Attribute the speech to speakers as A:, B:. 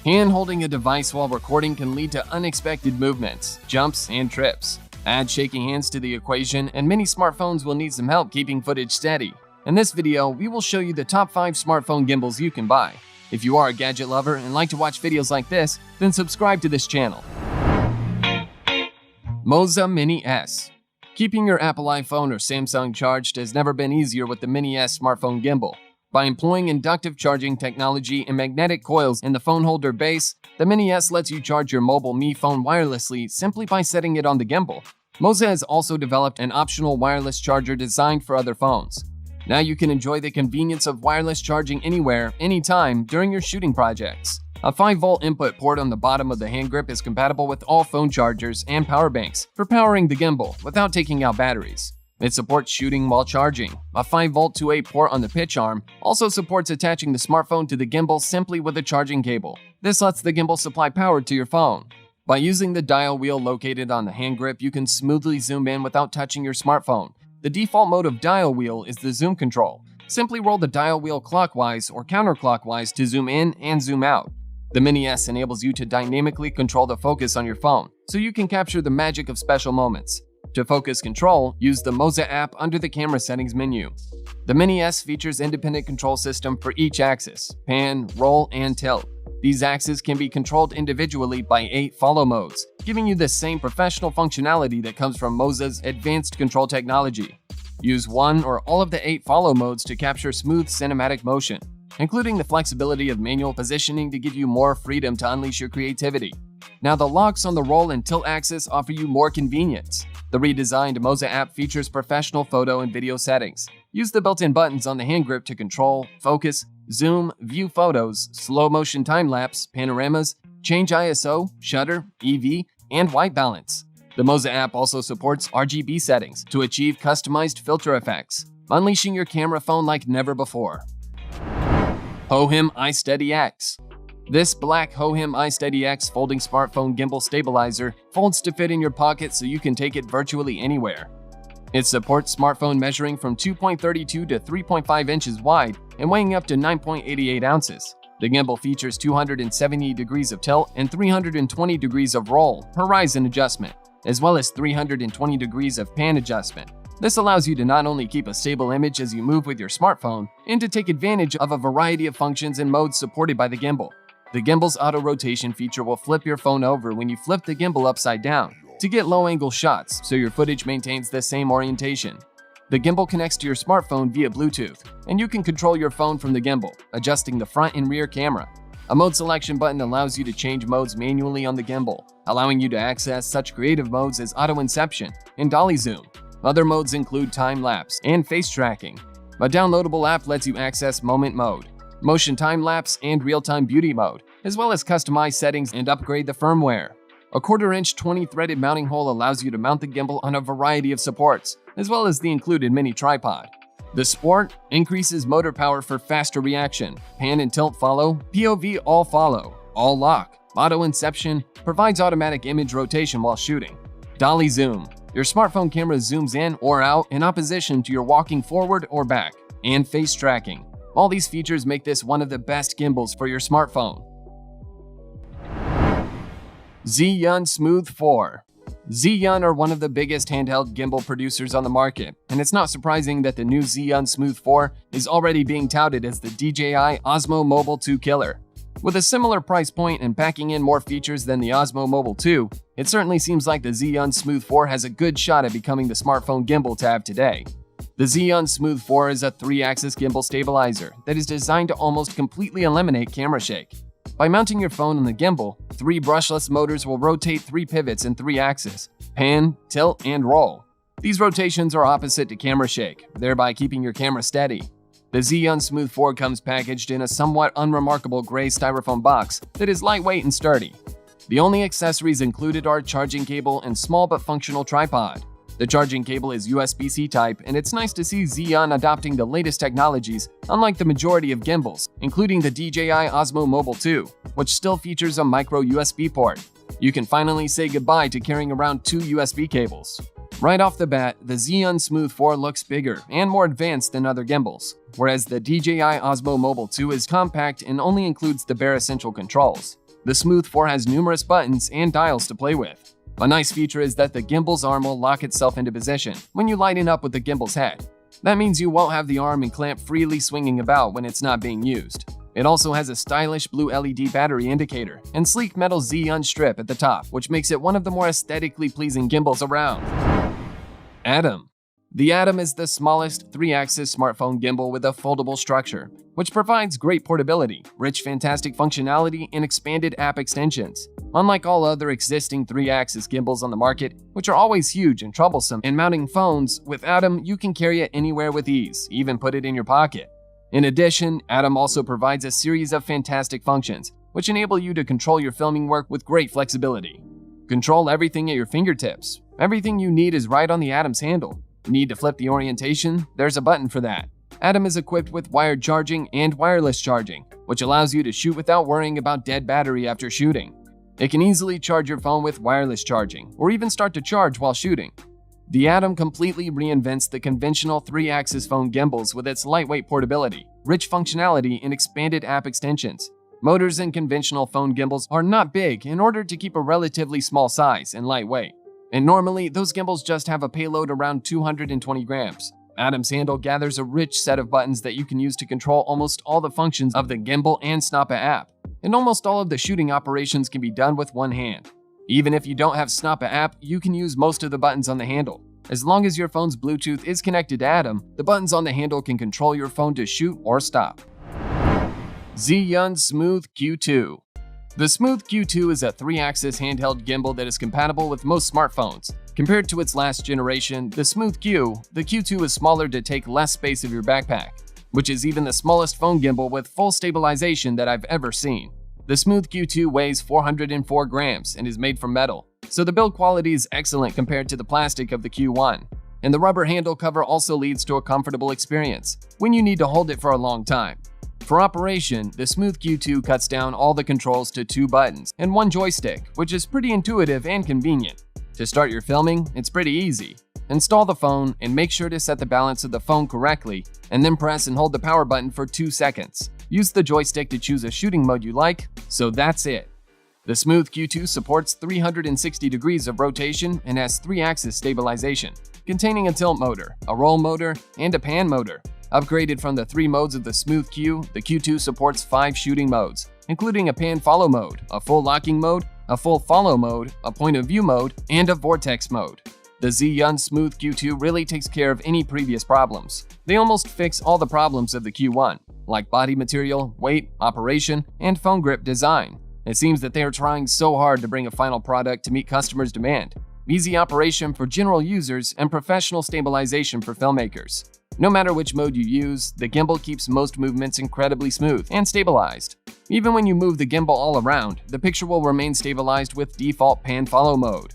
A: Hand-holding a device while recording can lead to unexpected movements, jumps, and trips. Add shaking hands to the equation, and many smartphones will need some help keeping footage steady. In this video, we will show you the top 5 smartphone gimbals you can buy. If you are a gadget lover and like to watch videos like this, then subscribe to this channel. MOZA Mini S. Keeping your Apple iPhone or Samsung charged has never been easier with the Mini S smartphone gimbal. By employing inductive charging technology and magnetic coils in the phone holder base, the Mini S lets you charge your mobile Mi phone wirelessly simply by setting it on the gimbal. MOZA has also developed an optional wireless charger designed for other phones. Now you can enjoy the convenience of wireless charging anywhere, anytime during your shooting projects. A 5-volt input port on the bottom of the hand grip is compatible with all phone chargers and power banks for powering the gimbal without taking out batteries. It supports shooting while charging. A 5-volt 2A port on the pitch arm also supports attaching the smartphone to the gimbal simply with a charging cable. This lets the gimbal supply power to your phone. By using the dial wheel located on the hand grip, you can smoothly zoom in without touching your smartphone. The default mode of dial wheel is the zoom control. Simply roll the dial wheel clockwise or counterclockwise to zoom in and zoom out. The Mini S enables you to dynamically control the focus on your phone, so you can capture the magic of special moments. To focus control, use the MOZA app under the camera settings menu. The Mini S features independent control system for each axis: pan, roll, and tilt. These axes can be controlled individually by 8 follow modes, giving you the same professional functionality that comes from MOZA's advanced control technology. Use one or all of the 8 follow modes to capture smooth cinematic motion, including the flexibility of manual positioning to give you more freedom to unleash your creativity. Now the locks on the roll and tilt axis offer you more convenience. The redesigned MOZA app features professional photo and video settings. Use the built-in buttons on the hand grip to control, focus, zoom, view photos, slow motion time-lapse, panoramas, change ISO, shutter, EV, and white balance. The MOZA app also supports RGB settings to achieve customized filter effects, unleashing your camera phone like never before. HOHOEM iSteady X. This black HOHOEM iSteady X folding smartphone gimbal stabilizer folds to fit in your pocket so you can take it virtually anywhere. It supports smartphone measuring from 2.32 to 3.5 inches wide and weighing up to 9.88 ounces. The gimbal features 270 degrees of tilt and 320 degrees of roll horizon adjustment, as well as 320 degrees of pan adjustment. This allows you to not only keep a stable image as you move with your smartphone, and to take advantage of a variety of functions and modes supported by the gimbal. The gimbal's auto rotation feature will flip your phone over when you flip the gimbal upside down to get low-angle shots so your footage maintains the same orientation. The gimbal connects to your smartphone via Bluetooth, and you can control your phone from the gimbal, adjusting the front and rear camera. A mode selection button allows you to change modes manually on the gimbal, allowing you to access such creative modes as auto inception and dolly zoom. Other modes include time-lapse and face tracking. A downloadable app lets you access moment mode, motion time-lapse, and real-time beauty mode, as well as customize settings and upgrade the firmware. A 1/4-inch 20-threaded mounting hole allows you to mount the gimbal on a variety of supports, as well as the included mini tripod. The Sport increases motor power for faster reaction, pan and tilt follow, POV all follow, all lock, auto inception, provides automatic image rotation while shooting. Dolly zoom. Your smartphone camera zooms in or out in opposition to your walking forward or back, and face tracking. All these features make this one of the best gimbals for your smartphone. Zhiyun Smooth-Q. Zhiyun are one of the biggest handheld gimbal producers on the market, and it's not surprising that the new Zhiyun Smooth-Q is already being touted as the DJI Osmo Mobile 2 killer. With a similar price point and packing in more features than the Osmo Mobile 2, it certainly seems like the Zhiyun Smooth-Q has a good shot at becoming the smartphone gimbal to have today. The Zhiyun Smooth-Q is a 3-axis gimbal stabilizer that is designed to almost completely eliminate camera shake. By mounting your phone on the gimbal, 3 brushless motors will rotate 3 pivots in 3 axes: pan, tilt, and roll. These rotations are opposite to camera shake, thereby keeping your camera steady. The Zhiyun Smooth-Q comes packaged in a somewhat unremarkable gray styrofoam box that is lightweight and sturdy. The only accessories included are a charging cable and small but functional tripod. The charging cable is USB-C type, and it's nice to see Zhiyun adopting the latest technologies, unlike the majority of gimbals, including the DJI Osmo Mobile 2, which still features a micro USB port. You can finally say goodbye to carrying around 2 USB cables. Right off the bat, the Zhiyun Smooth-Q looks bigger and more advanced than other gimbals, whereas the DJI Osmo Mobile 2 is compact and only includes the bare essential controls. The Smooth 4 has numerous buttons and dials to play with. A nice feature is that the gimbal's arm will lock itself into position when you line it up with the gimbal's head. That means you won't have the arm and clamp freely swinging about when it's not being used. It also has a stylish blue LED battery indicator and sleek metal Zhiyun strip at the top, which makes it one of the more aesthetically pleasing gimbals around. Atom. The Atom is the smallest 3-axis smartphone gimbal with a foldable structure, which provides great portability, rich fantastic functionality, and expanded app extensions. Unlike all other existing 3-axis gimbals on the market, which are always huge and troublesome in mounting phones, with Atom you can carry it anywhere with ease, even put it in your pocket. In addition, Atom also provides a series of fantastic functions, which enable you to control your filming work with great flexibility. Control everything at your fingertips. Everything you need is right on the Atom's handle. Need to flip the orientation? There's a button for that. Atom is equipped with wired charging and wireless charging, which allows you to shoot without worrying about dead battery after shooting. It can easily charge your phone with wireless charging, or even start to charge while shooting. The Atom completely reinvents the conventional 3-axis phone gimbals with its lightweight portability, rich functionality, and expanded app extensions. Motors in conventional phone gimbals are not big in order to keep a relatively small size and lightweight. And normally, those gimbals just have a payload around 220 grams. Atom's handle gathers a rich set of buttons that you can use to control almost all the functions of the Gimbal and Snoppa app. And almost all of the shooting operations can be done with one hand. Even if you don't have Snoppa app, you can use most of the buttons on the handle. As long as your phone's Bluetooth is connected to Atom, the buttons on the handle can control your phone to shoot or stop. Zhiyun Smooth-Q. The Smooth-Q is a 3-axis handheld gimbal that is compatible with most smartphones. Compared to its last generation, the Smooth-Q, the Q2 is smaller to take less space of your backpack, which is even the smallest phone gimbal with full stabilization that I've ever seen. The Smooth-Q weighs 404 grams and is made from metal, so the build quality is excellent compared to the plastic of the Q1. And the rubber handle cover also leads to a comfortable experience when you need to hold it for a long time. For operation, the Smooth-Q cuts down all the controls to 2 buttons and 1 joystick, which is pretty intuitive and convenient. To start your filming, it's pretty easy. Install the phone and make sure to set the balance of the phone correctly, and then press and hold the power button for 2 seconds. Use the joystick to choose a shooting mode you like, so that's it. The Smooth-Q supports 360 degrees of rotation and has 3-axis stabilization, containing a tilt motor, a roll motor, and a pan motor. Upgraded from the 3 modes of the Smooth-Q, the Q2 supports 5 shooting modes, including a pan-follow mode, a full locking mode, a full follow mode, a point-of-view mode, and a vortex mode. The Zhiyun Smooth-Q really takes care of any previous problems. They almost fix all the problems of the Q1, like body material, weight, operation, and phone grip design. It seems that they are trying so hard to bring a final product to meet customers' demand. Easy operation for general users and professional stabilization for filmmakers. No matter which mode you use, the gimbal keeps most movements incredibly smooth and stabilized. Even when you move the gimbal all around, the picture will remain stabilized with default pan-follow mode.